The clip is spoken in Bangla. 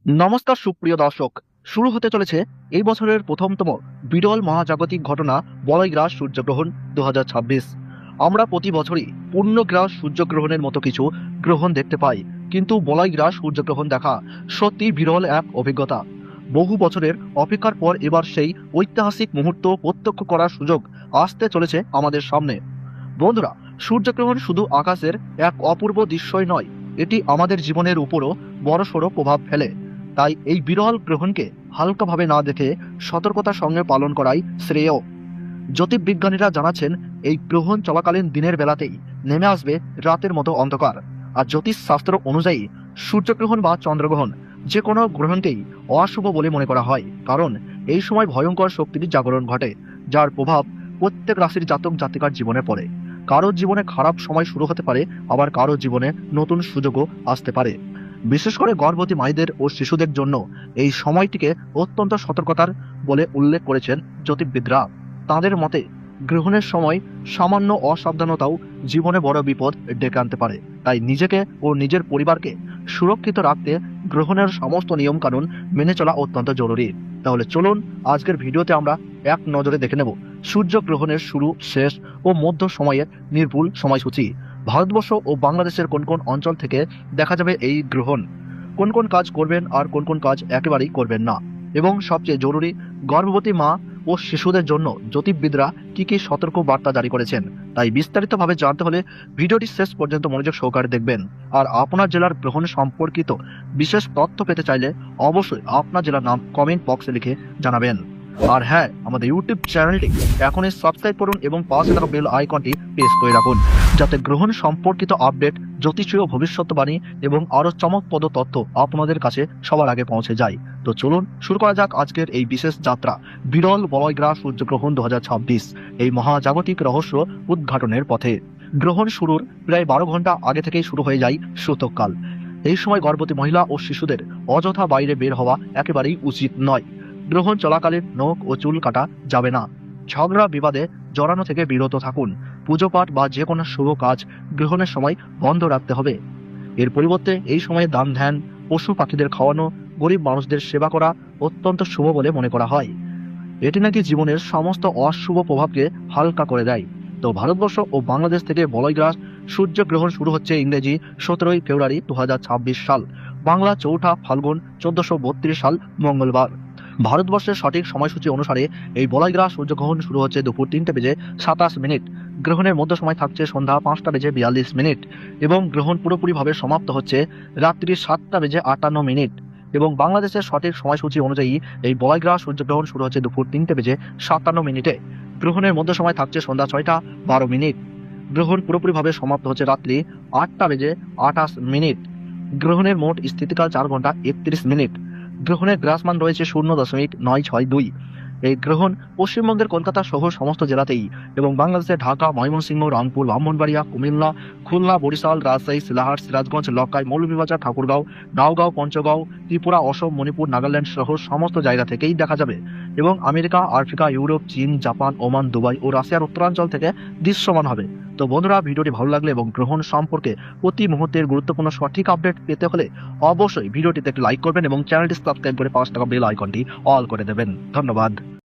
নমস্কার সুপ্রিয় দর্শক, শুরু হতে চলেছে এই বছরের প্রথমতম বিরল মহাজাগতিক ঘটনা বলয়গ্রাস সূর্যগ্রহণ 2026। আমরা প্রতি বছরই পূর্ণগ্রাস সূর্যগ্রহণের মতো কিছু গ্রহণ দেখতে পাই, কিন্তু বলয়গ্রাস সূর্যগ্রহণ দেখা সত্যি বিরল এক অভিজ্ঞতা। বহু বছরের অপেক্ষার পর এবার সেই ঐতিহাসিক মুহূর্ত প্রত্যক্ষ করার সুযোগ আসতে চলেছে আমাদের সামনে। বন্ধুরা, সূর্যগ্রহণ শুধু আকাশের এক অপূর্ব দৃশ্যই নয়, এটি আমাদের জীবনের উপরও বড়সড় প্রভাব ফেলে। তাই এই বিরল গ্রহণকে হালকাভাবে না দেখে সতর্কতার সঙ্গে পালন করাই শ্রেয়। জ্যোতির্বিজ্ঞানীরা জানাচ্ছেন, এই গ্রহণ চলাকালীন দিনের বেলাতেই নেমে আসবে রাতের মতো অন্ধকার। আর জ্যোতিষশাস্ত্র অনুযায়ী সূর্যগ্রহণ বা চন্দ্রগ্রহণ যে কোনো গ্রহণকেই অশুভ বলে মনে করা হয়, কারণ এই সময় ভয়ঙ্কর শক্তির জাগরণ ঘটে, যার প্রভাব প্রত্যেক রাশির জাতক জাতিকার জীবনে পড়ে। কারোর জীবনে খারাপ সময় শুরু হতে পারে, আবার কারোর জীবনে নতুন সুযোগও আসতে পারে। বিশেষ করে গর্ভবতী মায়েদের ও শিশুদের জন্য এই সময়টিকে অত্যন্ত সতর্কতার বলে উল্লেখ করেছেন জ্যোতির্বিদরা। তাদের মতে গ্রহণের সময় সামান্য অসাবধানতাও জীবনে বড় বিপদ ডেকে আনতে পারে। তাই নিজেকে ও নিজের পরিবারকে সুরক্ষিত রাখতে গ্রহণের সমস্ত নিয়ম কানুন মেনে চলা অত্যন্ত জরুরি। তাহলে চলুন আজকের ভিডিওতে আমরা এক নজরে দেখে নেব সূর্যগ্রহণের শুরু, শেষ ও মধ্য সময়ের নির্ভুল সময়সূচি। ভারতবর্ষ ও বাংলাদেশের কোন কোন অঞ্চল থেকে দেখা যাবে এই গ্রহণ, কোন কোন কাজ করবেন আর কোন কোন কাজ একেবারেই করবেন না, এবং সবচেয়ে জরুরি, গর্ভবতী মা ও শিশুদের জন্য জ্যোতির্বিদরা কি কি সতর্ক বার্তা জারি করেছেন। তাই বিস্তারিতভাবে জানতে হলে ভিডিওটি শেষ পর্যন্ত মনোযোগ সহকারে দেখবেন। আর আপনার জেলার গ্রহণ সম্পর্কিত বিশেষ তথ্য পেতে চাইলে অবশ্যই আপনার জেলার নাম কমেন্ট বক্সে লিখে জানাবেন। আর হ্যাঁ, আমাদের ইউটিউব চ্যানেলটি এখনই সাবস্ক্রাইব করুন এবং পাশে থাকা বেল আইকনটি প্রেস করে রাখুন, যাতে গ্রহণ সম্পর্কিত আপডেট, জ্যোতিষীয় ভবিষ্যৎবাণী এবং আরও চমকপ্রদ তথ্য আপনাদের কাছে সবার আগে পৌঁছে যায়। তো চলুন শুরু করা যাক আজকের এই বিশেষ যাত্রা, বিরল বলয়গ্রাস সূর্যগ্রহণ 2026, এই মহাজাগতিক রহস্য উদ্ঘাটনের পথে। গ্রহণ শুরুর প্রায় 12 ঘন্টা আগে থেকেই শুরু হয়ে যায় সূতককাল। এই সময় গর্ভবতী মহিলা ও শিশুদের অযথা বাইরে বের হওয়া একেবারেই উচিত নয়। গ্রহণ চলাকালীন নখ ও চুল কাটা যাবে না। ঝগড়া বিবাদে জড়ানো থেকে বিরত থাকুন। পুজো পাঠ বা যে কোনো শুভ কাজ গ্রহণের সময় বন্ধ রাখতে হবে। এর পরিবর্তে এই সময়ে দান ধ্যান, পশু পাখিদের খাওয়ানো, গরিব মানুষদের সেবা করা অত্যন্ত শুভ বলে মনে করা হয়। এটি নাকি জীবনের সমস্ত অশুভ প্রভাবকে হালকা করে দেয়। তো ভারতবর্ষ ও বাংলাদেশ থেকে বলয়গ্রাস সূর্যগ্রহণ শুরু হচ্ছে ইংরেজি 17 ফেব্রুয়ারি 2026 সাল, বাংলা 4 ফাল্গুন 1432 সাল মঙ্গলবার। ভারতবর্ষের সঠিক সময়সূচি অনুসারে এই বলয়গ্রাস সূর্যগ্রহণ শুরু হচ্ছে দুপুর 3:27। গ্রহণের মধ্য সময় থাকছে সন্ধ্যা 5:42 এবং গ্রহণ পুরোপুরিভাবে সমাপ্ত হচ্ছে রাত্রি 7:58। এবং বাংলাদেশের সঠিক সময়সূচি অনুযায়ী এই বলয়গ্রাস সূর্যগ্রহণ শুরু হচ্ছে দুপুর 3:57। গ্রহণের মধ্য সময় থাকছে সন্ধ্যা 6:12। গ্রহণ পুরোপুরিভাবে সমাপ্ত হচ্ছে রাত্রি 8:28। গ্রহণের মোট স্থিতিকাল 4 ঘন্টা 31 মিনিট। গ্রহণের গ্রাসমান রয়েছে 0.962। এই গ্রহণ পশ্চিমবঙ্গের কলকাতা সহ সমস্ত জেলাতেই এবং বাংলাদেশের ঢাকা, ময়মনসিংহ, রংপুর, ব্রাহ্মণবাড়িয়া, কুমিল্লা, খুলনা, বরিশাল, রাজশাহী, সিলাহাট, সিরাজগঞ্জ, লক্কাই, মৌলভীবাজার, ঠাকুরগাঁও, নওগাঁও, পঞ্চগড়, ত্রিপুরা, অসম, মণিপুর, নাগাল্যান্ড সহ সমস্ত জায়গা থেকেই দেখা যাবে। এবং আমেরিকা, আফ্রিকা, ইউরোপ, চীন, জাপান, ওমান, দুবাই ও রাশিয়ার উত্তরাঞ্চল থেকে দৃশ্যমান হবে। তো বন্ধুরা, ভিডিওটি ভালো লাগলে এবং গ্রহণ সম্পর্কে প্রতি মুহূর্তের গুরুত্বপূর্ণ সঠিক আপডেট পেতে হলে অবশ্যই ভিডিওটিতে একটি লাইক করবেন এবং চ্যানেলটি সাবস্ক্রাইব করে পাশে থাকা বেল আইকনটি অল করে দেবেন। ধন্যবাদ।